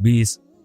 20।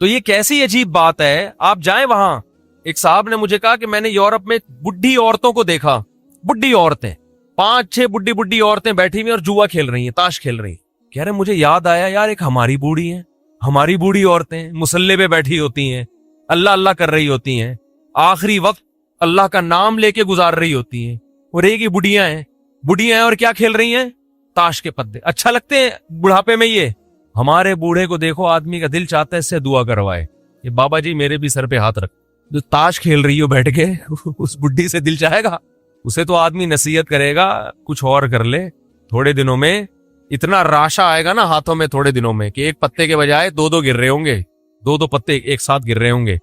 تو یہ کیسی عجیب بات ہے. آپ جائیں وہاں. ایک صاحب نے مجھے کہا کہ میں نے یورپ میں بڈھی عورتوں کو دیکھا, بڈھی عورتیں 5-6 بڈھی عورتیں بیٹھی ہوئی اور جوا کھیل رہی ہیں, تاش کھیل رہی ہیں. کہہ رہے مجھے یاد آیا یار ایک ہماری بوڑھی ہیں, ہماری بوڑھی عورتیں مصلے پہ بیٹھی ہوتی ہیں, اللہ اللہ کر رہی ہوتی ہیں, آخری وقت اللہ کا نام لے کے گزار رہی ہوتی ہیں, اور ایک ہی بڑھیاں ہیں اور کیا کھیل رہی ہیں, تاش کے پتے. اچھا لگتے ہیں بڑھاپے میں یہ. ہمارے بوڑھے کو دیکھو, آدمی کا دل چاہتا ہے اس سے دعا کروائے, یہ بابا جی میرے بھی سر پہ ہاتھ رکھ. جو تاش کھیل رہی ہو بیٹھ کے اس بڈھی سے دل چاہے گا؟ اسے تو آدمی نصیحت کرے گا کچھ اور کر لے. تھوڑے دنوں میں اتنا راشا آئے گا نا ہاتھوں میں, تھوڑے دنوں میں, کہ ایک پتے کے بجائے 2 گر رہے ہوں گے, 2 پتے ایک ساتھ گر رہے ہوں گے.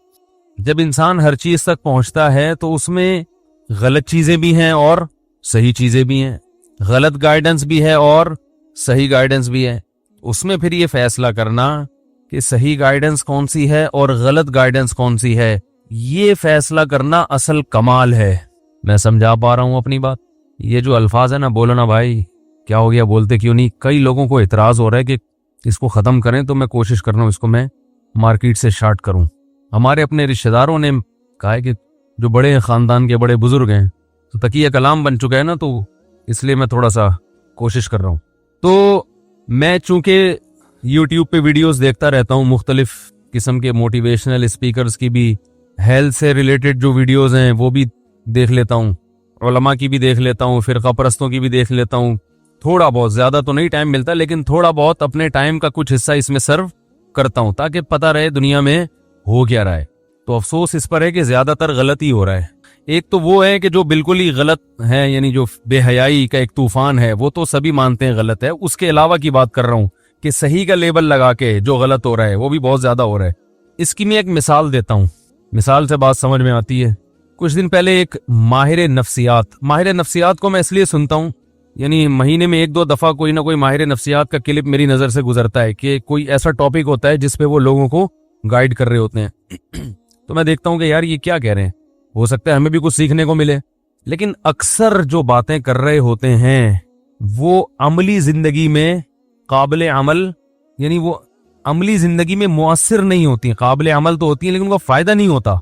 جب انسان ہر چیز تک پہنچتا ہے تو اس میں غلط چیزیں بھی ہیں اور صحیح چیزیں بھی ہیں, غلط گائیڈنس بھی ہے اور صحیح گائیڈنس بھی ہے. اس میں پھر یہ فیصلہ کرنا کہ صحیح گائیڈنس کون سی ہے اور غلط گائیڈنس کون سی ہے, یہ فیصلہ کرنا اصل کمال ہے. میں سمجھا پا رہا ہوں اپنی بات؟ یہ جو الفاظ ہے نا, بولو نا بھائی کیا ہو گیا, بولتے کیوں نہیں؟ کئی لوگوں کو اعتراض ہو رہا ہے کہ اس کو ختم کریں, تو میں کوشش کر رہا ہوں اس کو میں مارکیٹ سے شارٹ کروں. ہمارے اپنے رشتہ داروں نے کہا ہے کہ جو بڑے خاندان کے بڑے بزرگ ہیں تو تقیہ کلام بن چکا ہے نا, تو اس لیے میں تھوڑا سا کوشش کر رہا ہوں. تو میں چونکہ یوٹیوب پہ ویڈیوز دیکھتا رہتا ہوں, مختلف قسم کے موٹیویشنل اسپیکرز کی بھی, ہیلتھ سے ریلیٹڈ جو ویڈیوز ہیں وہ بھی دیکھ لیتا ہوں, علماء کی بھی دیکھ لیتا ہوں, فرقہ پرستوں کی بھی دیکھ لیتا ہوں. تھوڑا بہت, زیادہ تو نہیں ٹائم ملتا, لیکن تھوڑا بہت اپنے ٹائم کا کچھ حصہ اس میں سرو کرتا ہوں تاکہ پتہ رہے دنیا میں ہو کیا رہا ہے. تو افسوس اس پر ہے کہ زیادہ تر غلط ہی ہو رہا ہے. ایک تو وہ ہے کہ جو بالکل ہی غلط ہے, یعنی جو بے حیائی کا ایک طوفان ہے, وہ تو سبھی مانتے ہیں غلط ہے. اس کے علاوہ کی بات کر رہا ہوں کہ صحیح کا لیبل لگا کے جو غلط ہو رہا ہے وہ بھی بہت زیادہ ہو رہا ہے. اس کی میں ایک مثال دیتا ہوں, مثال سے بات سمجھ میں آتی ہے. کچھ دن پہلے ایک ماہر نفسیات کو میں اس لیے سنتا ہوں, یعنی مہینے میں 1-2 دفعہ کوئی نہ کوئی ماہر نفسیات کا کلپ میری نظر سے گزرتا ہے کہ کوئی ایسا ٹاپک ہوتا ہے جس پہ وہ لوگوں کو گائیڈ کر رہے ہوتے ہیں. تو میں دیکھتا ہوں کہ یار یہ کیا کہہ رہے ہیں, ہو سکتا ہے ہمیں بھی کچھ سیکھنے کو ملے. لیکن اکثر جو باتیں کر رہے ہوتے ہیں وہ عملی زندگی میں قابل عمل, یعنی وہ عملی زندگی میں مؤثر نہیں ہوتی ہیں. قابل عمل تو ہوتی ہیں لیکن ان کا فائدہ نہیں ہوتا.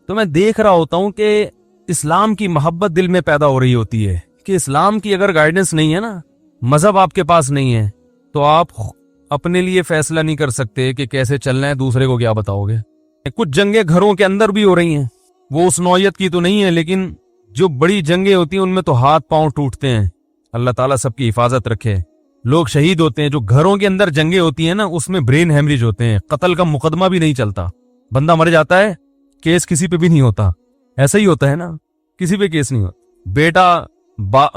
تو میں دیکھ رہا ہوتا ہوں کہ اسلام کی محبت دل میں پیدا ہو رہی ہوتی ہے کہ اسلام کی اگر گائیڈنس نہیں ہے نا, مذہب آپ کے پاس نہیں ہے, تو آپ اپنے لیے فیصلہ نہیں کر سکتے کہ کیسے چلنا ہے, دوسرے کو کیا بتاؤ گے. کچھ جنگیں گھروں کے اندر بھی ہو رہی ہیں, وہ اس نوعیت کی تو نہیں ہے, لیکن جو بڑی جنگیں ہوتی ہیں ان میں تو ہاتھ پاؤں ٹوٹتے ہیں. اللہ تعالیٰ سب کی حفاظت رکھے. لوگ شہید ہوتے ہیں. جو گھروں کے اندر جنگیں ہوتی ہیں نا, اس میں برین ہیمریج ہوتے ہیں, قتل کا مقدمہ بھی نہیں چلتا, بندہ مر جاتا ہے, کیس کسی پہ بھی نہیں ہوتا. ایسا ہی ہوتا ہے نا, کسی پہ کیس نہیں ہوتا. بیٹا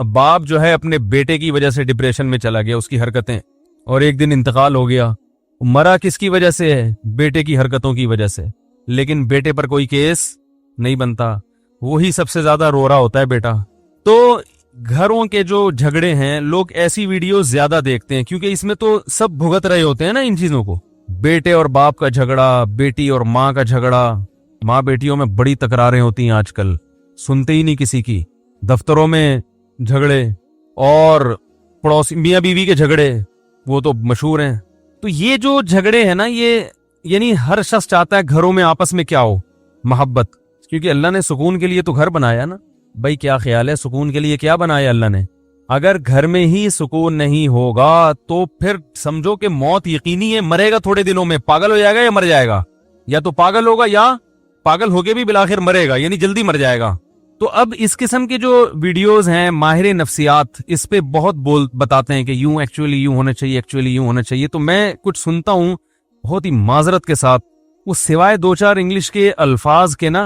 باپ جو ہے اپنے بیٹے کی وجہ سے ڈپریشن میں چلا گیا, اس کی حرکتیں, اور ایک دن انتقال ہو گیا. مرا کس کی وجہ سے ہے؟ بیٹے کی حرکتوں کی وجہ سے, لیکن بیٹے پر کوئی کیس نہیں بنتا. وہی سب سے زیادہ رو رہا ہوتا ہے بیٹا. تو گھروں کے جو جھگڑے ہیں, لوگ ایسی ویڈیوز زیادہ دیکھتے ہیں کیونکہ اس میں تو سب بھگت رہے ہوتے ہیں نا ان چیزوں کو. بیٹے اور باپ کا جھگڑا, بیٹی اور ماں کا جھگڑا, ماں بیٹیوں میں بڑی تکراریں ہوتی ہیں آج کل, سنتے ہی نہیں کسی کی. دفتروں میں جھگڑے, اور پڑوسی میاں بیوی کے جھگڑے, وہ تو مشہور ہیں. تو یہ جو جھگڑے ہیں نا, یہ یعنی ہر شخص چاہتا ہے گھروں میں آپس میں کیا ہو, محبت, کیونکہ اللہ نے سکون کے لیے تو گھر بنایا نا. بھائی کیا خیال ہے, سکون کے لیے کیا بنایا اللہ نے؟ اگر گھر میں ہی سکون نہیں ہوگا تو پھر سمجھو کہ موت یقینی ہے. مرے گا تھوڑے دنوں میں, پاگل ہو جائے گا یا مر جائے گا, یا تو پاگل ہوگا یا پاگل ہو کے بھی بالآخر مرے گا, یعنی جلدی مر جائے گا. تو اب اس قسم کے جو ویڈیوز ہیں ماہر نفسیات اس پہ بہت بتاتے ہیں کہ یوں ایکچولی یوں ہونا چاہیے, ایکچولی یوں ہونا چاہیے. تو میں کچھ سنتا ہوں بہت ہی معذرت کے ساتھ, وہ سوائے 2-4 انگلش کے الفاظ کے نا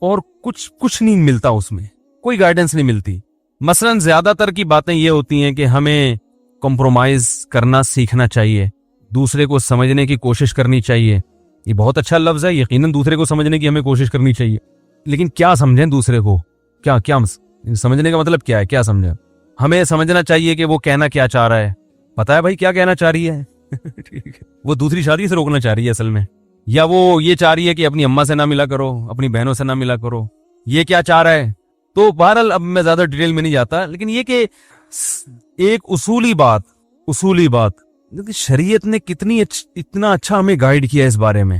اور کچھ نہیں ملتا, اس میں کوئی گائیڈنس نہیں ملتی. مثلا زیادہ تر کی باتیں یہ ہوتی ہیں کہ ہمیں کمپرومائز کرنا سیکھنا چاہیے, دوسرے کو سمجھنے کی کوشش کرنی چاہیے. یہ بہت اچھا لفظ ہے, یقیناً دوسرے کو سمجھنے کی ہمیں کوشش کرنی چاہیے, لیکن کیا سمجھیں دوسرے کو؟ کیا سمجھنے کا مطلب کیا ہے؟ کیا سمجھیں؟ ہمیں سمجھنا چاہیے کہ وہ کہنا کیا چاہ رہا ہے. پتا ہے بھائی کیا کہنا چاہ رہی ہے؟ وہ دوسری شادی سے روکنا چاہ رہی ہے اصل میں, یا وہ یہ چاہ رہی ہے کہ اپنی اماں سے نہ ملا کرو, اپنی بہنوں سے نہ ملا کرو. یہ کیا چاہ رہا ہے؟ تو بہرحال اب میں زیادہ ڈیٹیل میں نہیں جاتا, لیکن یہ کہ ایک اصولی بات شریعت نے اتنا اچھا ہمیں گائیڈ کیا اس بارے میں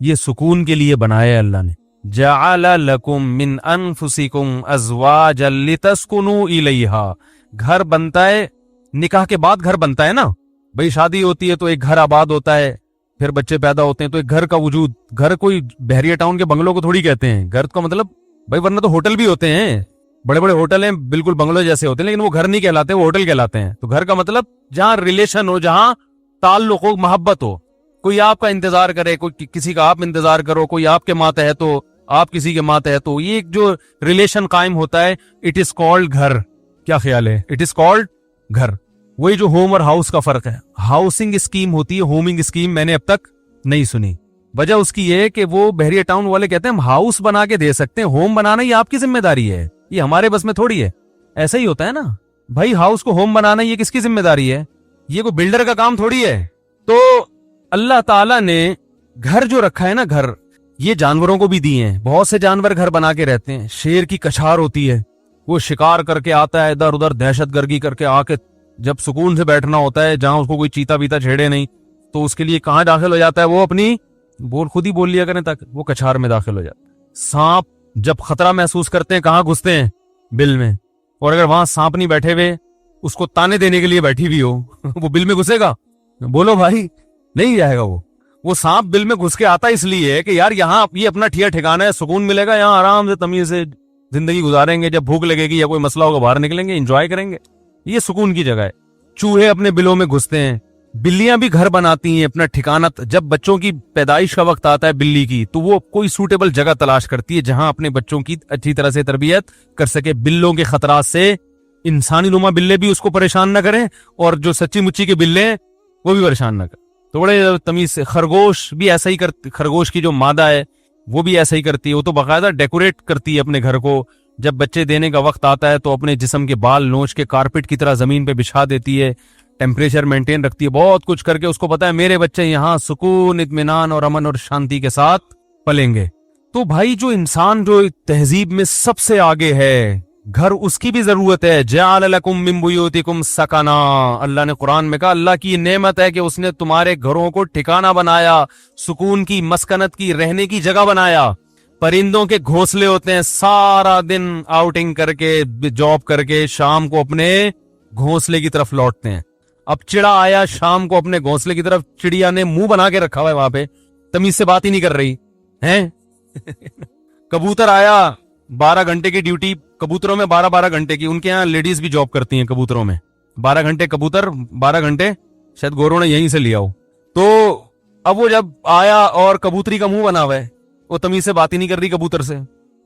یہ سکون کے لیے بنایا ہے اللہ نے. جعل لکم من انفسکم ازواجا لتسکنوا الیہا. گھر بنتا ہے نکاح کے بعد، گھر بنتا ہے نا بھئی، شادی ہوتی ہے تو ایک گھر آباد ہوتا ہے، پھر بچے پیدا ہوتے ہیں تو ایک گھر کا وجود. گھر کوئی بحریہ ٹاؤن کے بنگلوں کو تھوڑی کہتے ہیں. گھر کا مطلب بھائی، ورنہ تو ہوٹل بھی ہوتے ہیں، بڑے بڑے ہوٹل ہیں بالکل بنگلوں جیسے ہوتے ہیں، لیکن وہ گھر نہیں کہلاتے، وہ ہوٹل کہلاتے ہیں. تو گھر کا مطلب جہاں ریلیشن ہو، جہاں تعلق ہو، محبت ہو. کوئی آپ کا انتظار کرے، کوئی کسی کا آپ انتظار کرو، کوئی آپ کے ماتحت ہو، آپ کسی کے ماتحت ہو. یہ ایک جو ریلیشن قائم ہوتا ہے، اٹ از کالڈ گھر. کیا خیال ہے؟ اٹ از کالڈ گھر. وہی جو ہوم اور ہاؤس کا فرق ہے. ہاؤسنگ اسکیم ہوتی ہے، ہومنگ اسکیم میں نے اب تک نہیں سنی. وجہ اس کی یہ کہ وہ بحریہ ٹاؤن والے کہتے ہیں ہم ہاؤس بنا کے دے سکتے ہیں، ہوم بنانا یہ آپ کی ذمہ داری ہے، یہ ہمارے بس میں تھوڑی ہے. ایسا ہی ہوتا ہے نا بھائی، ہاؤس کو ہوم بنانا یہ کس کی ذمہ داری ہے؟ یہ کوئی بلڈر کا کام تھوڑی ہے. تو اللہ تعالیٰ نے گھر جو رکھا ہے نا، گھر یہ جانوروں کو بھی دیے ہیں. بہت سے جانور گھر بنا کے رہتے ہیں. شیر کی کچھار ہوتی ہے، وہ شکار کر کے آتا ہے، ادھر ادھر دہشت گردی کر کے آ کے جب سکون سے بیٹھنا ہوتا ہے جہاں اس کو کوئی چیتا بیتا چھیڑے نہیں، تو اس کے لیے کہاں داخل ہو جاتا ہے؟ وہ اپنی خود ہی بول لیا کریں تک وہ کچھار میں داخل ہو جاتا ہے. سانپ جب خطرہ محسوس کرتے ہیں کہاں گھستے ہیں؟ بل میں. اور اگر وہاں سانپ نہیں بیٹھے ہوئے، اس کو تانے دینے کے لیے بیٹھی بھی ہو، وہ بل میں گھسے گا؟ بولو بھائی، نہیں جائے گا. وہ سانپ بل میں گھس کے آتا اس لیے کہ یار یہاں یہ اپنا ٹھکانا ہے، سکون ملے گا، یہاں آرام سے تمیز سے زندگی گزاریں گے، جب بھوک لگے گی یا کوئی مسئلہ ہوگا باہر نکلیں گے، انجوائے کریں گے. یہ سکون کی جگہ ہے. چوہے اپنے بلوں میں گھستے ہیں. بلیاں بھی گھر بناتی ہیں اپنا ٹھکانہ. جب بچوں کی پیدائش کا وقت آتا ہے بلی کی، تو وہ کوئی سوٹیبل جگہ تلاش کرتی ہے جہاں اپنے بچوں کی اچھی طرح سے تربیت کر سکے. بلوں کے خطرات سے انسانی نما بلے بھی اس کو پریشان نہ کریں، اور جو سچی مچی کے بلے ہیں وہ بھی پریشان نہ کریں. تو بڑے تمیز سے. خرگوش بھی ایسا ہی کرتی. خرگوش کی جو مادہ ہے وہ بھی ایسا ہی کرتی ہے. وہ تو باقاعدہ ڈیکوریٹ کرتی ہے اپنے گھر کو. جب بچے دینے کا وقت آتا ہے تو اپنے جسم کے بال نوچ کے کارپٹ کی طرح زمین پہ بچھا دیتی ہے، ٹیمپریچر مینٹین رکھتی ہے، بہت کچھ کر کے اس کو پتا ہے میرے بچے یہاں سکون، اطمینان اور امن اور شانتی کے ساتھ پلیں گے. تو بھائی جو انسان جو تہذیب میں سب سے آگے ہے، گھر اس کی بھی ضرورت ہے. جعل لکم من بیوتکم سکنا. اللہ نے قرآن میں کہا اللہ کی یہ نعمت ہے کہ اس نے تمہارے گھروں کو ٹھکانہ بنایا، سکون کی، مسکنت کی، رہنے کی جگہ بنایا. پرندوں کے گھونسلے ہوتے ہیں، سارا دن آؤٹنگ کر کے، جاب کر کے شام کو اپنے گھونسلے کی طرف لوٹتے ہیں. اب چڑا آیا شام کو اپنے گھونسلے کی طرف، چڑیا نے منہ بنا کے رکھا ہوا ہے وہاں پہ، تمیز سے بات ہی نہیں کر رہی ہے. کبوتر آیا، 12 گھنٹے کی ڈیوٹی کبوتروں میں، 12 گھنٹے کی. ان کے ہاں لیڈیز بھی جاب کرتی ہیں کبوتروں میں. 12 گھنٹے کبوتر، 12 گھنٹے شاید گوروں نے یہیں سے لیا ہو. تو اب وہ جب آیا اور کبوتری کا منہ بنا ہوا ہے، وہ تمیز سے بات ہی نہیں کر رہی کبوتر سے.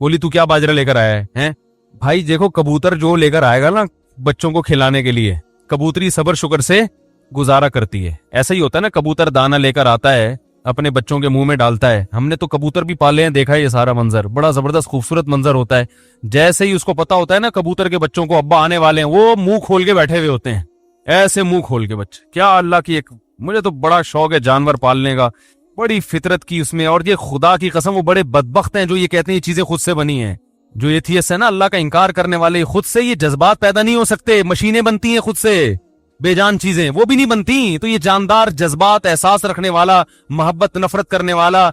بولی تو کیا باجرہ لے کر آیا ہے؟ بھائی دیکھو، کبوتر جو لے کر آئے گا نا بچوں کو کھلانے کے لیے، کبوتری صبر شکر سے گزارا کرتی ہے. ایسا ہی ہوتا ہے نا، کبوتر دانہ لے کر آتا ہے، اپنے بچوں کے منہ میں ڈالتا ہے. ہم نے تو کبوتر بھی پالے ہیں، دیکھا ہے یہ سارا منظر، بڑا زبردست خوبصورت منظر ہوتا ہے. جیسے ہی اس کو پتا ہوتا ہے نا کبوتر کے بچوں کو ابا آنے والے ہیں، وہ منہ کھول کے بیٹھے ہوئے ہوتے ہیں، ایسے منہ کھول کے بچے. کیا اللہ کی ایک، مجھے تو بڑا شوق ہے جانور پالنے کا، بڑی فطرت کی اس میں. اور یہ خدا کی قسم وہ بڑے بدبخت ہیں جو یہ کہتے ہیں یہ چیزیں خود سے بنی ہیں. جو ایتھیسٹ ہے نا، اللہ کا انکار کرنے والے، خود سے یہ جذبات پیدا نہیں ہو سکتے. مشینیں بنتی ہیں خود سے، بے جان چیزیں وہ بھی نہیں بنتی. تو یہ جاندار جذبات، احساس رکھنے والا، محبت نفرت کرنے والا،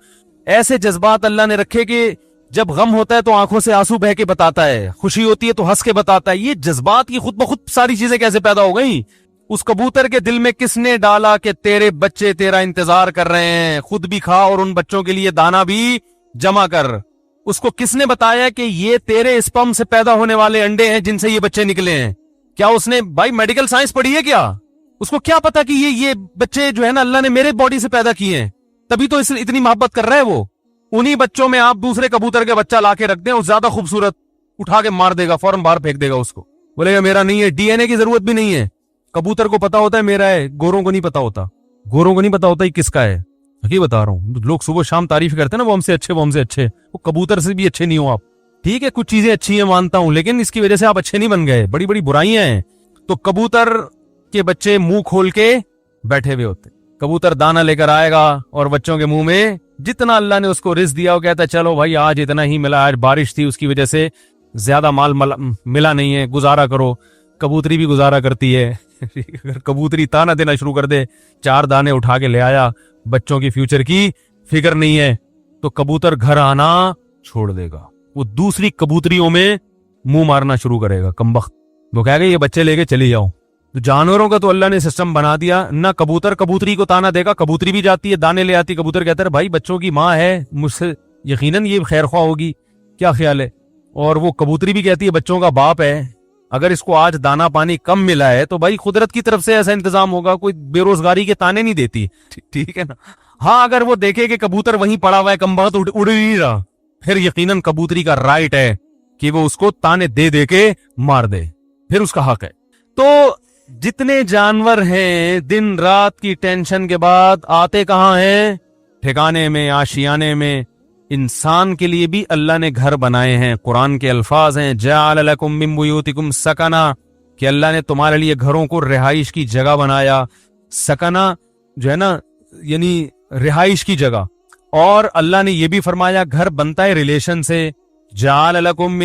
ایسے جذبات اللہ نے رکھے کہ جب غم ہوتا ہے تو آنکھوں سے آنسو بہ کے بتاتا ہے، خوشی ہوتی ہے تو ہنس کے بتاتا ہے. یہ جذبات کی خود بخود ساری چیزیں کیسے پیدا ہو گئیں؟ اس کبوتر کے دل میں کس نے ڈالا کہ تیرے بچے تیرا انتظار کر رہے ہیں، خود بھی کھا اور ان بچوں کے لیے دانا بھی جمع کر. اس کو کس نے بتایا کہ یہ تیرے اسپرم سے پیدا ہونے والے انڈے ہیں جن سے یہ بچے نکلے ہیں؟ کیا اس نے بھائی میڈیکل سائنس پڑھی ہے کیا؟ اس کو کیا پتا کہ یہ بچے جو ہے نا اللہ نے میرے باڈی سے پیدا کیے ہیں، تبھی تو اس اتنی محبت کر رہا ہے وہ. انہی بچوں میں آپ دوسرے کبوتر کے بچہ لا کے رکھ دیں، اس زیادہ خوبصورت، اٹھا کے مار دے گا، فوراً باہر پھینک دے گا اس کو، بولے گا میرا نہیں ہے. ڈی این اے کی ضرورت بھی نہیں ہے. کبوتر کو پتا ہوتا ہے میرا ہے، گوروں کو نہیں پتا ہوتا. گوروں کو نہیں پتا ہوتا یہ کس کا ہے. حقیقت بتا رہا ہوں، لوگ صبح شام تعریف کرتے ہیں نا وہ ہم سے اچھے، وہ ہم سے اچھے. وہ کبوتر سے بھی اچھے نہیں ہو آپ. ٹھیک ہے کچھ چیزیں اچھی ہیں مانتا ہوں، لیکن اس کی وجہ سے آپ اچھے نہیں بن گئے، بڑی بڑی برائیاں ہیں. تو کبوتر کے بچے منہ کھول کے بیٹھے ہوئے ہوتے. کبوتر دانا لے کر آئے گا اور بچوں کے منہ میں جتنا اللہ نے اس کو رزق دیا وہ کہتا ہے چلو بھائی آج اتنا ہی ملا، آج بارش تھی اس کی وجہ سے زیادہ مال ملا نہیں ہے، گزارا کرو. کبوتری بھی گزارا کرتی ہے. اگر کبوتری تانا دینا شروع کر دے، 4 دانے اٹھا کے لے آیا، بچوں کی فیوچر کی فکر نہیں ہے، تو کبوتر گھر آنا چھوڑ دے گا, وہ دوسری کبوتریوں میں منہ مارنا شروع کرے گا کمبخت. وہ کہے گا یہ بچے لے کے چلی جاؤ. تو جانوروں کا تو اللہ نے سسٹم بنا دیا, نہ کبوتر کبوتری کو تانا دے گا, کبوتری بھی جاتی ہے دانے لے آتی, کبوتر کہتا ہے بھائی بچوں کی ماں ہے, مجھ سے یقیناً یہ خیر خواہ ہوگی, کیا خیال ہے؟ اور وہ کبوتری بھی کہتی ہے بچوں کا باپ ہے, اگر اس کو آج دانا پانی کم ملا ہے تو بھائی قدرت کی طرف سے ایسا انتظام ہوگا, کوئی بے روزگاری کے تانے نہیں دیتی, ٹھیک ہے نا. ہاں اگر وہ دیکھے کہ کبوتر وہیں پڑا ہوا ہے کمبخت اڑ ہی رہا, پھر یقیناً کبوتری کا رائٹ ہے کہ وہ اس کو تانے دے دے کے مار دے, پھر اس کا حق ہے. تو جتنے جانور ہیں دن رات کی ٹینشن کے بعد آتے کہاں ہیں؟ ٹھکانے میں, آشیانے میں. انسان کے لیے بھی اللہ نے گھر بنائے ہیں. قرآن کے الفاظ ہیں جعل لکم من بیوتکم سکنا, کہ اللہ نے تمہارے لیے گھروں کو رہائش کی جگہ بنایا. سکنا جو ہے نا یعنی رہائش کی جگہ. اور اللہ نے یہ بھی فرمایا گھر بنتا ہے ریلیشن سے. جعل لکم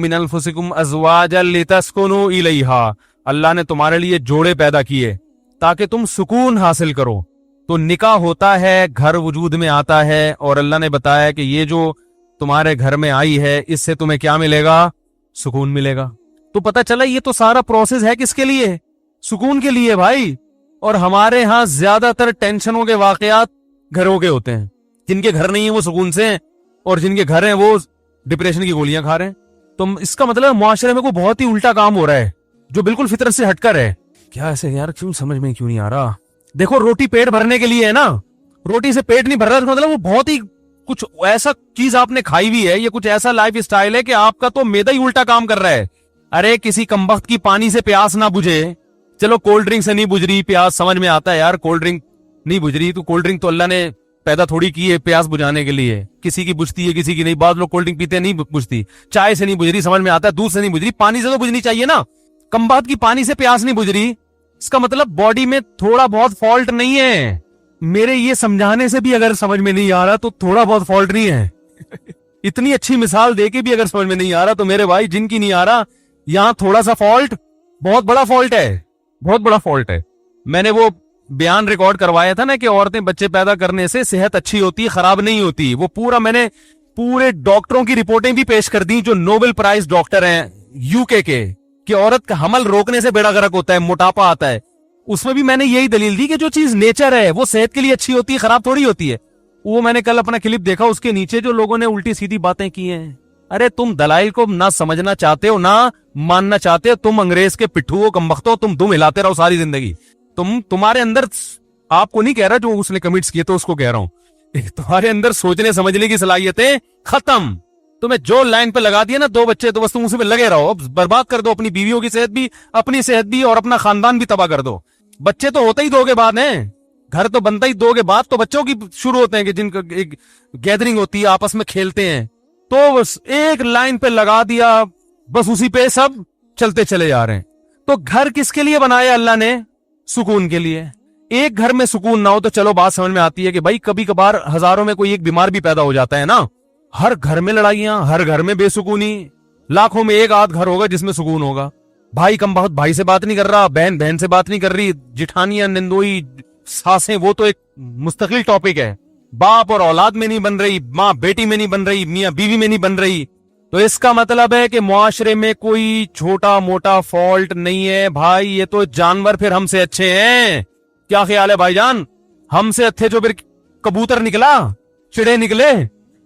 من انفسکم ازواجا لتسکنوا الیہا, اللہ نے تمہارے لیے جوڑے پیدا کیے تاکہ تم سکون حاصل کرو. تو نکاح ہوتا ہے, گھر وجود میں آتا ہے, اور اللہ نے بتایا کہ یہ جو تمہارے گھر میں آئی ہے اس سے تمہیں کیا ملے گا؟ سکون ملے گا. تو پتہ چلا یہ تو سارا پروسیس ہے کس کے لیے؟ سکون کے لیے بھائی. اور ہمارے ہاں زیادہ تر ٹینشنوں کے واقعات گھروں کے ہوتے ہیں. جن کے گھر نہیں ہیں وہ سکون سے ہیں, اور جن کے گھر ہیں وہ ڈپریشن کی گولیاں کھا رہے ہیں. تو اس کا مطلب معاشرے میں کوئی بہت ہی الٹا کام ہو رہا ہے جو بالکل فطرت سے ہٹ کر ہے. کیا ایسے یار کیوں سمجھ میں کیوں نہیں آ رہا؟ دیکھو روٹی پیٹ بھرنے کے لیے ہے نا, روٹی سے پیٹ نہیں بھر رہا, اس کا مطلب وہ بہت ہی کچھ ایسا چیز آپ نے کھائی ہوئی ہے, یہ کچھ ایسا لائف اسٹائل ہے کہ آپ کا تو میدا ہی الٹا کام کر رہا ہے. ارے کسی کمبخت کی پانی سے پیاس نہ بجھے, چلو کولڈ ڈرنک سے نہیں بجھ رہی پیاس, سمجھ میں آتا ہے یار کولڈ ڈرنک نہیں بجھ رہی, تو کولڈ ڈرنک تو اللہ نے پیدا تھوڑی کی ہے پیاس بجھانے کے لیے. کسی کی بجھتی ہے کسی کی نہیں, بعض لوگ کولڈ ڈرنک پیتے نہیں بجھتی, چائے سے نہیں بجھ رہی سمجھ میں آتا ہے, دودھ سے نہیں بجھ رہی, پانی سے تو بجھنی چاہیے نا. کمبخت کی پانی سے پیاس نہیں بجھ رہی, اس کا مطلب باڈی میں تھوڑا بہت فالٹ نہیں ہے. میرے یہ سمجھانے سے بھی اگر سمجھ میں نہیں آ رہا تو تھوڑا بہت فالٹ نہیں ہے. اتنی اچھی مثال دے کے بھی اگر سمجھ میں نہیں آ رہا تو میرے بھائی جن کی نہیں آ رہا, یہاں تھوڑا سا فالٹ بہت بڑا فالٹ ہے, بہت بڑا فالٹ ہے. میں نے وہ بیان ریکارڈ کروایا تھا نا کہ عورتیں بچے پیدا کرنے سے صحت اچھی ہوتی ہے, خراب نہیں ہوتی. وہ پورا میں نے پورے ڈاکٹروں کی رپورٹیں بھی پیش کر دی جو نوبل پرائز ڈاکٹر ہیں یو کے کہ عورت کا حمل روکنے سے بیڑا غرق ہوتا ہے, موٹاپا آتا ہے. اس میں بھی میں نے یہی دلیل دی کہ جو چیز نیچر ہے وہ صحت کے لیے اچھی ہوتی ہے, خراب تھوڑی ہوتی ہے. وہ میں نے کل اپنا کلپ دیکھا, اس کے نیچے جو لوگوں نے الٹی سیدھی باتیں کی ہیں. ارے تم دلائل کو نہ سمجھنا چاہتے ہو نہ ماننا چاہتے ہو, تم انگریز کے پٹھو ہو, کمبختو, تم دم ہلاتے رہو ساری زندگی. تمہارے اندر, آپ کو نہیں کہہ رہا جو اس نے کمنٹس کیے تو اس کو کہہ رہا ہوں, تمہارے اندر سوچنے سمجھنے کی صلاحیتیں ختم. تمہیں جو لائن پہ لگا دیا نا 2 بچے تو بس تم اسی پہ لگے رہو, برباد کر دو اپنی بیویوں کی صحت بھی, اپنی صحت بھی, اور اپنا خاندان بھی تباہ کر دو. بچے تو ہوتے ہی 2 کے بعد ہیں, گھر تو بنتا ہی 2 کے بعد, تو بچوں کی شروع ہوتے ہیں کہ جن کا ایک گیدرنگ ہوتی ہے, آپس میں کھیلتے ہیں, تو بس ایک لائن پہ لگا دیا, بس اسی پہ سب چلتے چلے جا رہے ہیں. تو گھر کس کے لیے بنایا اللہ نے؟ سکون کے لیے. ایک گھر میں سکون نہ ہو تو چلو بات سمجھ میں آتی ہے کہ بھائی کبھی کبھار ہزاروں میں کوئی ایک بیمار بھی پیدا ہو جاتا ہے نا. ہر گھر میں لڑائیاں, ہر گھر میں بے سکونی, لاکھوں میں ایک آدھ گھر ہوگا جس میں سکون ہوگا. بھائی کم بہت بھائی سے بات نہیں کر رہا, بہن بہن سے بات نہیں کر رہی, جٹھانیاں, نندوئی, ساسیں, وہ تو ایک مستقل ٹاپک ہے. باپ اور اولاد میں نہیں بن رہی, ماں بیٹی میں نہیں بن رہی, میاں بیوی میں نہیں بن رہی. تو اس کا مطلب ہے کہ معاشرے میں کوئی چھوٹا موٹا فالٹ نہیں ہے بھائی. یہ تو جانور پھر ہم سے اچھے ہیں. کیا خیال ہے بھائی جان؟ ہم سے اچھے جو پھر کبوتر نکلا, چڑے نکلے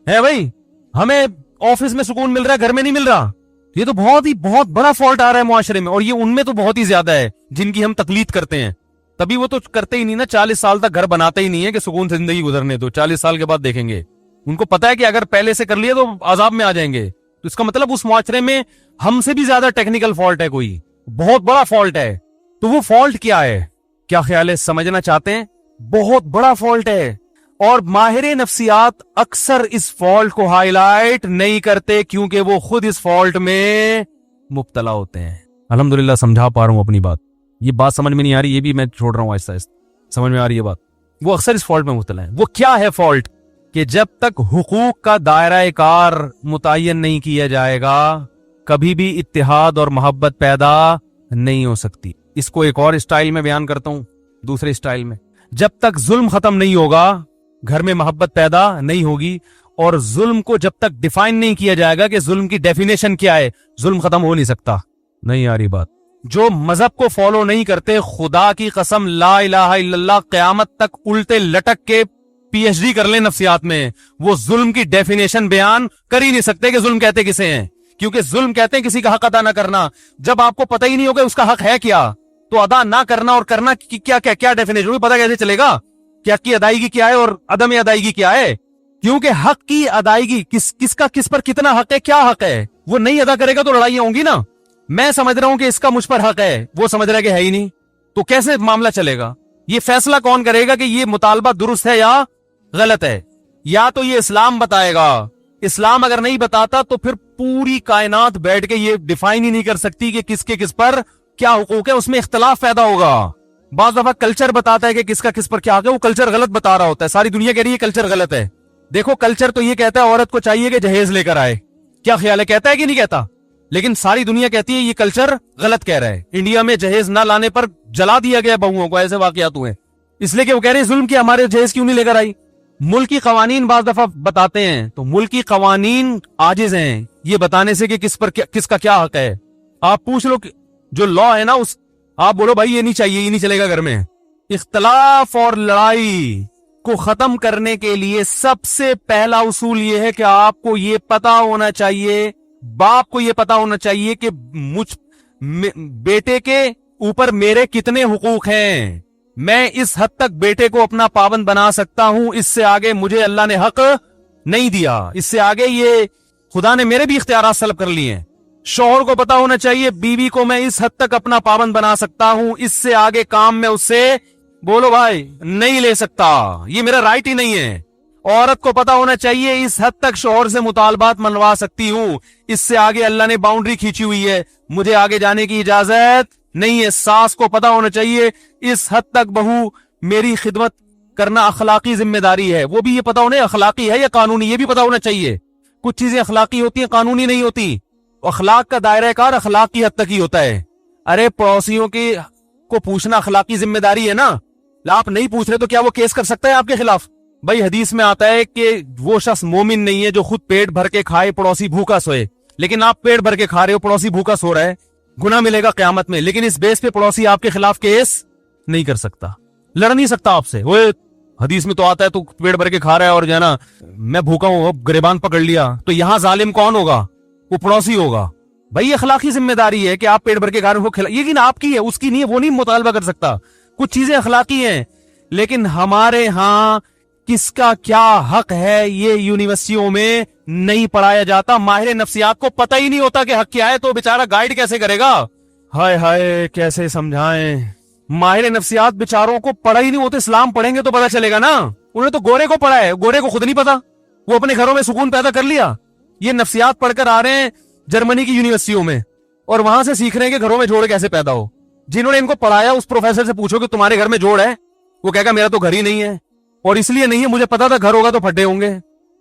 ہے بھائی. ہمیں آفس میں سکون مل رہا ہے, گھر میں نہیں مل رہا. یہ تو بہت بڑا فالٹ آ رہا ہے معاشرے میں, اور یہ ان میں تو بہت ہی زیادہ ہے جن کی ہم تقلید کرتے ہیں. تبھی وہ تو کرتے ہی نہیں نا, 40 سال تک گھر بناتے ہی نہیں ہے کہ سکون سے زندگی گزرنے دو, 40 سال کے بعد دیکھیں گے. ان کو پتا ہے کہ اگر پہلے سے کر لیا تو عذاب میں آ جائیں گے. تو اس کا مطلب اس معاشرے میں ہم سے بھی زیادہ ٹیکنیکل فالٹ ہے, کوئی بہت بڑا فالٹ ہے. تو وہ فالٹ کیا ہے؟ کیا خیال ہے, سمجھنا چاہتے ہیں؟ بہت بڑا فالٹ ہے. اور ماہر نفسیات اکثر اس فالٹ کو ہائی لائٹ نہیں کرتے کیونکہ وہ خود اس فالٹ میں مبتلا ہوتے ہیں. الحمدللہ سمجھا پا رہا ہوں اپنی بات. یہ بات سمجھ میں نہیں آ رہی, یہ بھی میں چھوڑ رہا ہوں آہستہ آہستہ. سمجھ میں آ رہی ہے بات؟ وہ اکثر اس فالٹ میں مبتلا ہے. وہ کیا ہے فالٹ؟ کہ جب تک حقوق کا دائرہ کار متعین نہیں کیا جائے گا کبھی بھی اتحاد اور محبت پیدا نہیں ہو سکتی. اس کو ایک اور اسٹائل میں بیان کرتا ہوں, دوسرے اسٹائل میں. جب تک ظلم ختم نہیں ہوگا گھر میں محبت پیدا نہیں ہوگی. اور ظلم کو جب تک ڈیفائن نہیں کیا جائے گا کہ ظلم کی ڈیفینیشن کیا ہے, ظلم ختم ہو نہیں سکتا. نہیں آ رہی بات. جو مذہب کو فالو نہیں کرتے, خدا کی قسم لا الہ الا اللہ, قیامت تک الٹے لٹک کے پی ایچ ڈی کر لیں نفسیات میں, وہ ظلم کی ڈیفینیشن بیان کر ہی نہیں سکتے کہ ظلم کہتے کسے ہیں. کیونکہ ظلم کہتے ہیں کسی کا حق ادا نہ کرنا. جب آپ کو پتہ ہی نہیں ہوگا اس کا حق ہے کیا, تو ادا نہ کرنا اور کرنا کی کیا ڈیفینیشن ہوگی, پتہ کیسے چلے گا کہ حق کی ادائیگی کیا ہے اور عدم ادائیگی کیا ہے. کیونکہ حق کی ادائیگی کس کا کس پر کتنا حق ہے, کیا حق ہے, وہ نہیں ادا کرے گا تو لڑائیاں ہوں گی نا. میں سمجھ رہا ہوں کہ اس کا مجھ پر حق ہے, وہ سمجھ رہا ہے کہ ہے ہی نہیں, تو کیسے معاملہ چلے گا؟ یہ فیصلہ کون کرے گا کہ یہ مطالبہ درست ہے یا غلط ہے؟ یا تو یہ اسلام بتائے گا. اسلام اگر نہیں بتاتا تو پھر پوری کائنات بیٹھ کے یہ ڈیفائن ہی نہیں کر سکتی کہ کس کے کس پر کیا حقوق ہے, اس میں اختلاف پیدا ہوگا. بعض دفعہ کلچر بتاتا ہے کہ کس کا کس پر کیا حق ہے, وہ کلچر غلط بتا رہا ہوتا ہے. ساری دنیا کہہ رہی ہے کلچر غلط ہے. دیکھو کلچر تو یہ کہتا ہے عورت کو چاہیے کہ جہیز لے کر آئے, کیا خیال ہے, کہتا ہے کہ نہیں کہتا؟ لیکن ساری دنیا کہتی ہے یہ کلچر غلط کہہ رہا ہے. انڈیا میں جہیز نہ لانے پر جلا دیا گیا بہوؤں کو, ایسے واقعات ہوئے, اس لیے کہ وہ کہہ رہے ہیں ظلم کیا, ہمارے جہیز کیوں نہیں لے کر آئی. ملکی قوانین بعض دفعہ بتاتے ہیں تو ملکی قوانین عاجز ہیں یہ بتانے سے کہ کس کا کیا حق ہے. آپ پوچھ لو جو لا ہے نا, اس آپ بولو بھائی یہ نہیں چاہیے, یہ نہیں چلے گا گھر میں. اختلاف اور لڑائی کو ختم کرنے کے لیے سب سے پہلا اصول یہ ہے کہ آپ کو یہ پتا ہونا چاہیے, باپ کو یہ پتا ہونا چاہیے کہ بیٹے کے اوپر میرے کتنے حقوق ہیں. میں اس حد تک بیٹے کو اپنا پابند بنا سکتا ہوں, اس سے آگے مجھے اللہ نے حق نہیں دیا, اس سے آگے یہ خدا نے میرے بھی اختیارات سلب کر لیے ہیں. شوہر کو پتا ہونا چاہیے بیوی کو میں اس حد تک اپنا پابند بنا سکتا ہوں, اس سے آگے کام میں اس سے بولو بھائی نہیں لے سکتا, یہ میرا رائٹ ہی نہیں ہے. عورت کو پتا ہونا چاہیے اس حد تک شوہر سے مطالبات منوا سکتی ہوں, اس سے آگے اللہ نے باؤنڈری کھینچی ہوئی ہے, مجھے آگے جانے کی اجازت نہیں ہے. ساس کو پتا ہونا چاہیے اس حد تک بہو میری خدمت کرنا اخلاقی ذمہ داری ہے, وہ بھی یہ پتا ہونا اخلاقی ہے یا قانونی, یہ بھی پتا ہونا چاہیے. کچھ چیزیں اخلاقی ہوتی ہیں, قانونی نہیں ہوتی. اخلاق کا دائرہ کار اخلاقی حد تک ہی ہوتا ہے. ارے پڑوسیوں کی کو پوچھنا اخلاقی ذمہ داری ہے نا, آپ نہیں پوچھ رہے تو کیا وہ کیس کر سکتا ہے آپ کے خلاف؟ بھائی حدیث میں آتا ہے کہ وہ شخص مومن نہیں ہے جو خود پیٹ بھر کے کھائے پڑوسی بھوکا سوئے. لیکن آپ پیٹ بھر کے کھا رہے ہو, پڑوسی بھوکا سو رہا ہے, گناہ ملے گا قیامت میں. لیکن اس بیس پہ پڑوسی آپ کے خلاف کیس نہیں کر سکتا, لڑ نہیں سکتا آپ سے. وہ حدیث میں تو آتا ہے تو پیٹ بھر کے کھا رہا ہے اور جو ہے نا میں بھوکا ہوں, اب گریبان پکڑ لیا, تو یہاں ظالم کون ہوگا؟ وہ پڑوسی ہوگا. بھائی اخلاقی ذمہ داری ہے کہ آپ پیٹ بھر کے کھا رہے ہو, یہ آپ کی ہے, اس کی نہیں ہے, وہ نہیں مطالبہ کر سکتا. کچھ چیزیں اخلاقی ہیں, لیکن ہمارے ہاں کس کا کیا حق ہے یہ یونیورسٹیوں میں نہیں پڑھایا جاتا. ماہر نفسیات کو پتہ ہی نہیں ہوتا کہ حق کیا ہے, تو بیچارہ گائیڈ کیسے کرے گا؟ ہائے ہائے کیسے سمجھائیں. ماہر نفسیات بیچاروں کو پڑھا ہی نہیں ہوتا. اسلام پڑھیں گے تو پتہ چلے گا نا. انہوں نے تو گورے کو پڑھا ہے, گورے کو خود نہیں پتا, وہ اپنے گھروں میں سکون پیدا کر لیا. یہ نفسیات پڑھ کر آ رہے ہیں جرمنی کی یونیورسٹیوں میں, اور وہاں سے سیکھ رہے ہیں کہ گھروں میں جوڑ کیسے پیدا ہو. جنہوں نے ان کو پڑھایا اس پروفیسر سے پوچھو کہ تمہارے گھر میں جوڑ ہے, وہ کہے گا میرا تو گھر ہی نہیں ہے, اور اس لیے نہیں ہے, مجھے پتا تھا گھر ہوگا تو پھڈے ہوں گے.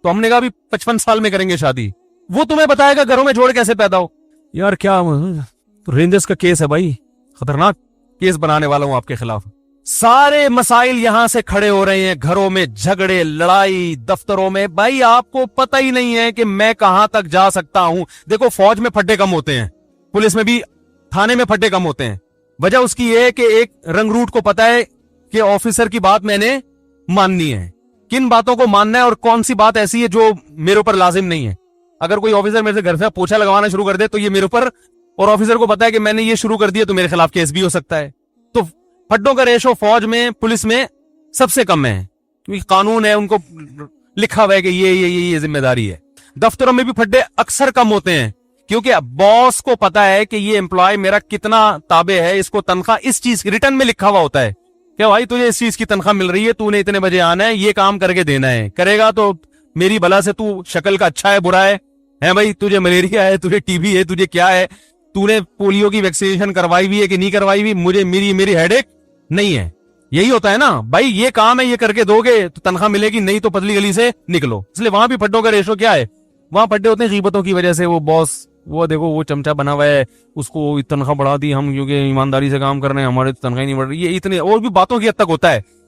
تو ہم نے کہا بھی 55 سال میں کریں گے شادی, وہ تمہیں بتائے گا گھروں میں جوڑ کیسے پیدا ہو. یار کیا رینجرز کا کیس ہے بھائی, خطرناک کیس بنانے والا ہوں آپ کے خلاف. سارے مسائل یہاں سے کھڑے ہو رہے ہیں, گھروں میں جھگڑے لڑائی, دفتروں میں. بھائی آپ کو پتہ ہی نہیں ہے کہ میں کہاں تک جا سکتا ہوں. دیکھو فوج میں پھڈے کم ہوتے ہیں, پولیس میں بھی, تھانے میں پھڈے کم ہوتے ہیں. وجہ اس کی یہ ہے کہ ایک رنگ روٹ کو پتا ہے کہ آفیسر کی بات میں نے ماننی ہے, کن باتوں کو ماننا ہے اور کون سی بات ایسی ہے جو میرے اوپر لازم نہیں ہے. اگر کوئی آفیسر میرے سے گھر سے پوچھا لگوانا شروع کر دے تو یہ میرے اوپر, اور آفیسر کو پتا ہے کہ میں نے یہ شروع کر دیا تو میرے خلاف کیس بھی ہو سکتا ہے. تو پھڈوں کا ریشو فوج میں پولیس میں سب سے کم ہے, کیونکہ قانون ہے, ان کو لکھا ہوا ہے کہ یہ ذمہ داری ہے. دفتروں میں بھی پھڈے اکثر کم ہوتے ہیں, کیونکہ باس کو پتا ہے کہ یہ امپلائی میرا کتنا تابع ہے, اس کو تنخواہ اس چیز کی ریٹرن میں لکھا ہوا ہوتا ہے کہ بھائی تجھے اس چیز کی تنخواہ مل رہی ہے, تو نے اتنے بجے آنا ہے, یہ کام کر کے دینا ہے, کرے گا تو میری بلا سے تو شکل کا اچھا ہے برا ہے بھائی, تجھے ملیریا ہے, تجھے ٹی بی ہے, تجھے کیا ہے, تو نے پولیو کی ویکسینیشن کروائی ہوئی ہے کہ نہیں کروائی ہوئی, مجھے میری ہیڈ ایک نہیں ہے. یہی ہوتا ہے نا بھائی, یہ کام ہے, یہ کر کے دو گے تو تنخواہ ملے گی, نہیں تو پتلی گلی سے نکلو. اس لیے وہاں بھی پھڈوں کا ریشو کیا ہے, وہاں پھڈے ہوتے ہیں غیبتوں کی وجہ سے. وہ باس, وہ دیکھو وہ چمچا بنا ہوا ہے, اس کو تنخواہ بڑھا دی ہم کیونکہ ایمانداری سے کام کر رہے ہیں, ہمارے تنخواہ نہیں بڑھ رہی, یہ اتنے اور بھی باتوں کی حد تک ہوتا ہے.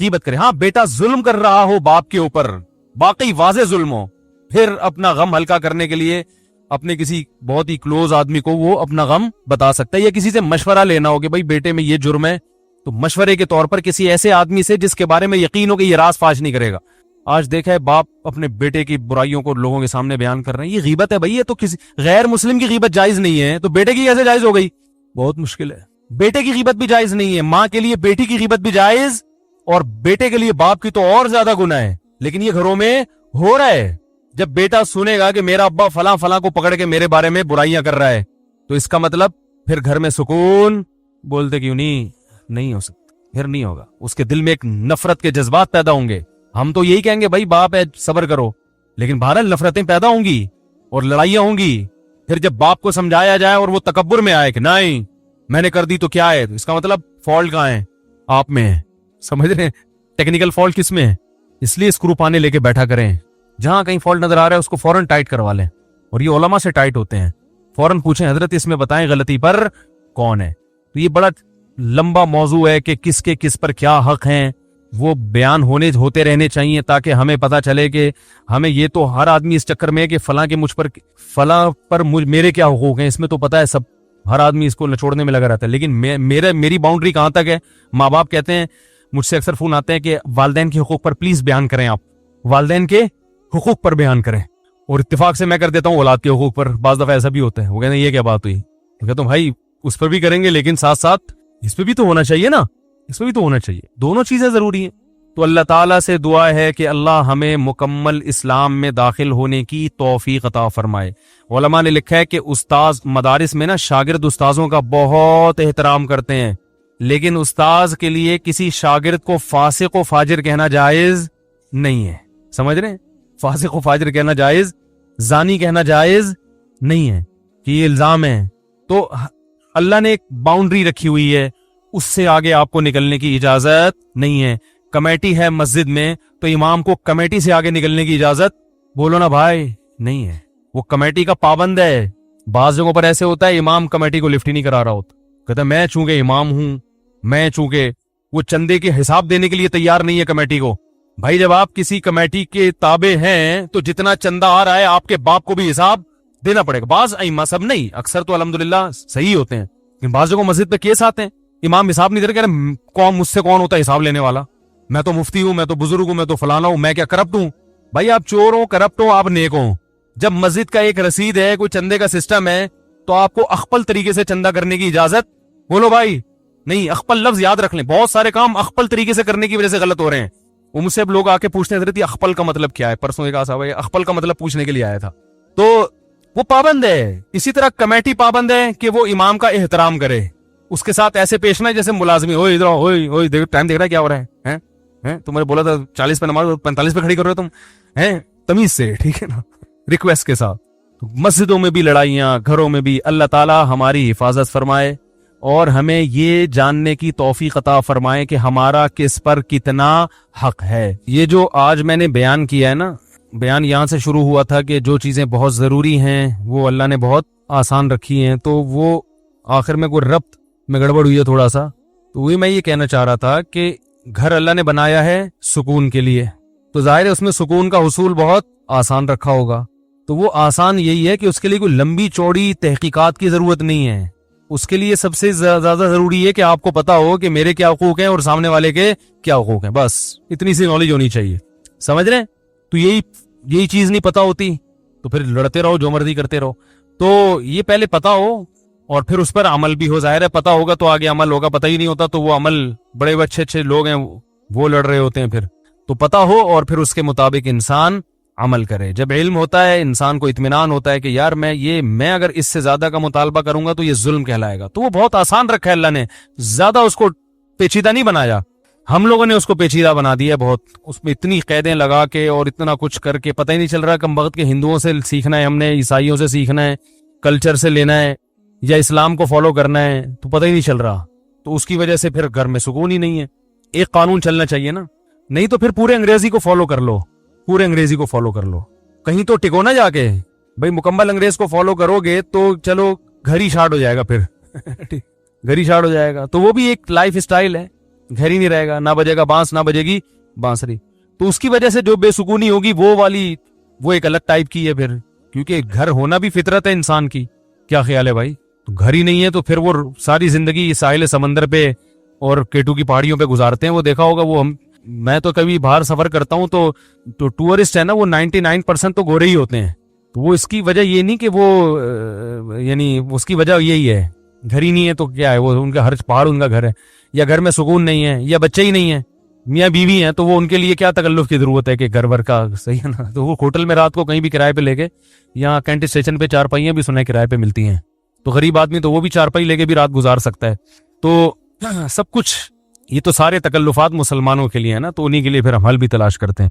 غیبت کرے. ہاں بیٹا ظلم کر رہا ہو باپ کے اوپر, باقی واضح ظلم ہو, پھر اپنا غم ہلکا کرنے کے لیے اپنے کسی بہت ہی کلوز آدمی کو وہ اپنا غم بتا سکتا ہے, یا کسی سے مشورہ لینا ہو کہ بھائی بیٹے میں یہ جرم ہے, تو مشورے کے طور پر کسی ایسے آدمی سے جس کے بارے میں یقین ہو کہ یہ راز فاش نہیں کرے گا. آج دیکھا ہے باپ اپنے بیٹے کی برائیوں کو لوگوں کے سامنے بیان کر رہے ہیں, یہ غیبت ہے بھائی. یہ تو کسی غیر مسلم کی غیبت جائز نہیں ہے, تو بیٹے کی کیسے جائز ہو گئی؟ بہت مشکل ہے. بیٹے کی غیبت بھی جائز نہیں ہے, ماں کے لیے بیٹی کی غیبت بھی جائز, اور بیٹے کے لیے باپ کی تو اور زیادہ گناہ ہے. لیکن یہ گھروں میں ہو رہا ہے. جب بیٹا سنے گا کہ میرا ابا فلاں فلاں کو پکڑ کے میرے بارے میں برائیاں کر رہا ہے, تو اس کا مطلب پھر گھر میں سکون بولتے کیوں نہیں ہو سکتا, پھر نہیں ہوگا. اس کے دل میں ایک نفرت کے جذبات پیدا ہوں گے. ہم تو یہی کہیں گے بھائی باپ ہے صبر کرو, لیکن بہرحال نفرتیں پیدا ہوں گی اور لڑائیاں ہوں گی. پھر جب باپ کو سمجھایا جائے اور وہ تکبر میں آئے کہ نہیں میں نے کر دی تو کیا ہے, تو اس کا مطلب فالٹ کہاں ہے؟ آپ میں ہے. سمجھ رہے ہیں ٹیکنیکل فالٹ کس میں ہے؟ اس لیے اسکرو پانے لے کے بیٹھا کریں, جہاں کہیں فالٹ نظر آ رہا ہے اس کو فوراً ٹائٹ کروا لیں. اور یہ علماء سے ٹائٹ ہوتے ہیں, فوراً پوچھیں حضرت اس میں بتائیں غلطی پر کون ہے. تو یہ بڑا لمبا موضوع ہے کہ کس کے کس پر کیا حق ہیں, وہ بیان ہوتے رہنے چاہیے تاکہ ہمیں پتا چلے کہ ہمیں. یہ تو ہر آدمی اس چکر میں ہے کہ فلاں کے مجھ پر فلاں پر میرے کیا حقوق ہیں, اس میں تو پتا ہے سب, ہر آدمی اس کو نچوڑنے میں لگا رہتا ہے. لیکن میری باؤنڈری کہاں تک ہے؟ ماں باپ کہتے ہیں, مجھ سے اکثر فون آتے ہیں کہ والدین کے حقوق پر پلیز بیان کریں, آپ والدین کے حقوق پر بیان کریں. اور اتفاق سے میں کر دیتا ہوں اولاد کے حقوق پر. بعض دفعہ ایسا بھی ہوتا ہے, وہ کہتے ہیں یہ کیا بات ہوئی, میں کہتا ہوں بھائی اس پر بھی کریں گے لیکن ساتھ ساتھ اس پہ بھی تو ہونا چاہیے نا, اس پہ بھی تو ہونا چاہیے. دونوں چیزیں ضروری ہیں. تو اللہ تعالیٰ سے دعا ہے کہ اللہ ہمیں مکمل اسلام میں داخل ہونے کی توفیق عطا فرمائے. علماء نے لکھا ہے کہ استاذ مدارس میں نا شاگرد استاذوں کا بہت احترام کرتے ہیں, لیکن استاذ کے لیے کسی شاگرد کو فاسق و فاجر کہنا جائز نہیں ہے. سمجھ رہے ہیں؟ فاسق و فاجر کہنا جائز, زانی کہنا جائز نہیں ہے کہ یہ الزام ہے. تو اللہ نے ایک باؤنڈری رکھی ہوئی ہے, اس سے آگے آپ کو نکلنے کی اجازت نہیں ہے. کمیٹی ہے مسجد میں تو امام کو کمیٹی سے آگے نکلنے کی اجازت بولو نا بھائی نہیں ہے, وہ کمیٹی کا پابند ہے. بعض جگہوں پر ایسے ہوتا ہے امام کمیٹی کو لفٹ ہی نہیں کرا رہا ہوتا, کہتا ہے میں چونکہ امام ہوں, میں چونکہ وہ چندے کے حساب دینے کے لیے تیار نہیں ہے کمیٹی کو. بھائی جب آپ کسی کمیٹی کے تابع ہیں تو جتنا چندہ آ رہا ہے آپ کے باپ کو بھی حساب دینا پڑے گا. بعض ائمہ, سب نہیں, اکثر تو الحمدللہ صحیح ہوتے ہیں, لیکن بعض جگہوں مسجد پہ کیس آتے ہیں امام حساب نہیں دے رہے, کہہ رہے کون مجھ سے کون ہوتا ہے حساب لینے والا, میں تو مفتی ہوں, میں تو بزرگ ہوں, میں تو فلانا ہوں, میں کیا کرپٹ ہوں؟ بھائی آپ چور ہوں, کرپٹ ہوں, آپ نیک ہوں. جب مسجد کا ایک رسید ہے, کوئی چندے کا سسٹم ہے, تو آپ کو اخپل طریقے سے چندہ کرنے کی اجازت بولو بھائی نہیں. اخپل لفظ یاد رکھ لیں, بہت سارے کام اخپل طریقے سے کرنے کی وجہ سے غلط ہو رہے ہیں. وہ مجھ سے اب لوگ آ کے پوچھتے ہیں حضرت یہ اخپل کا مطلب کیا ہے, پرسوں ایک صاحب اخپل کا مطلب پوچھنے کے لیے آیا تھا. تو وہ پابند ہے. اسی طرح کمیٹی پابند ہے کہ وہ امام کا احترام کرے, اس کے ساتھ ایسے پیش نہ جیسے ملازمی, ہوئے ادھر ہوئے ٹائم دیکھ رہا ہے کیا ہو رہا ہے, تمہیں بولا تھا 40 پہ نماز 45 پہ کھڑی کر رہے ہو تم, تمیز سے, ٹھیک ہے نا, ریکویسٹ کے ساتھ. مسجدوں میں بھی لڑائیاں, گھروں میں بھی. اللہ تعالی ہماری حفاظت فرمائے اور ہمیں یہ جاننے کی توفیق عطا فرمائے کہ ہمارا کس پر کتنا حق ہے. یہ جو آج میں نے بیان کیا ہے نا, بیان یہاں سے شروع ہوا تھا کہ جو چیزیں بہت ضروری ہیں وہ اللہ نے بہت آسان رکھی ہیں, تو وہ آخر میں کوئی ربط میں گڑبڑ ہوئی ہے تھوڑا سا. تو وہی میں یہ کہنا چاہ رہا تھا کہ گھر اللہ نے بنایا ہے سکون کے لیے, تو ظاہر ہے اس میں سکون کا حصول بہت آسان رکھا ہوگا. تو وہ آسان یہی ہے کہ اس کے لیے کوئی لمبی چوڑی تحقیقات کی ضرورت نہیں ہے. اس کے لیے سب سے زیادہ ضروری ہے کہ آپ کو پتا ہو کہ میرے کیا حقوق ہیں اور سامنے والے کے کیا حقوق ہیں, بس اتنی سی نالج ہونی چاہیے. سمجھ رہے ہیں؟ تو یہی چیز نہیں پتا ہوتی تو پھر لڑتے رہو, جو مرضی کرتے رہو. تو یہ پہلے پتا ہو اور پھر اس پر عمل بھی ہو. ظاہر ہے پتا ہوگا تو آگے عمل ہوگا, پتہ ہی نہیں ہوتا تو وہ عمل, بڑے اچھے لوگ ہیں وہ لڑ رہے ہوتے ہیں. پھر تو پتا ہو اور پھر اس کے مطابق انسان عمل کرے. جب علم ہوتا ہے انسان کو اطمینان ہوتا ہے کہ یار میں اگر اس سے زیادہ کا مطالبہ کروں گا تو یہ ظلم کہلائے گا. تو وہ بہت آسان رکھا ہے اللہ نے, زیادہ اس کو پیچیدہ نہیں بنایا. ہم لوگوں نے اس کو پیچیدہ بنا دیا بہت, اس میں اتنی قیدیں لگا کے اور اتنا کچھ کر کے پتہ ہی نہیں چل رہا کم وقت کے ہندوؤں سے سیکھنا ہے, ہم نے عیسائیوں سے سیکھنا ہے, کلچر سے لینا ہے, یا اسلام کو فالو کرنا ہے, تو پتہ ہی نہیں چل رہا. تو اس کی وجہ سے پھر گھر میں سکون ہی نہیں ہے. ایک قانون چلنا چاہیے نا, نہیں تو پھر پورے انگریزی کو فالو کر لو, پورے انگریزی کو فالو کر لو, کہیں تو ٹکو نہ جا کے. بھائی مکمل انگریز کو فالو کرو گے تو چلو گھر ہی شارٹ ہو جائے گا, پھر گھر ہی شارٹ ہو جائے گا. تو وہ بھی ایک لائف سٹائل ہے. گھر ہی نہیں رہے گا, نہ بجے گا بانس نہ بجے گی بانسری. تو اس کی وجہ سے جو بے سکونی ہوگی وہ والی وہ ایک الگ ٹائپ کی ہے پھر, کیونکہ گھر ہونا بھی فطرت ہے انسان کی. کیا خیال ہے بھائی؟ تو گھر ہی نہیں ہے تو پھر وہ ساری زندگی ساحل سمندر پہ اور کیٹو کی پہاڑیوں پہ گزارتے ہیں. وہ دیکھا ہوگا, وہ میں تو کبھی باہر سفر کرتا ہوں تو ٹورسٹ ہے نا وہ 99% تو گورے ہی ہوتے ہیں. تو وہ اس کی وجہ یہ نہیں کہ وہ یعنی اس کی وجہ یہی ہے, گھر ہی نہیں ہے تو کیا ہے, وہ ان کا ہر پہاڑ ان کا گھر ہے, یا گھر میں سکون نہیں ہے, یا بچے ہی نہیں ہیں, میاں بیوی ہیں, تو وہ ان کے لیے کیا تکلف کی ضرورت ہے کہ گھر ور کا, صحیح ہے نا. تو وہ ہوٹل میں رات کو کہیں بھی کرائے پہ لے کے, یہاں کینٹ اسٹیشن پہ چارپائیاں بھی سنے کرائے پہ ملتی ہیں, تو غریب آدمی تو وہ بھی چارپائی لے کے بھی رات گزار سکتا ہے. تو سب کچھ یہ تو سارے تکلفات مسلمانوں کے لیے ہے نا, تو انہی کے لیے پھر ہم حل بھی تلاش کرتے ہیں.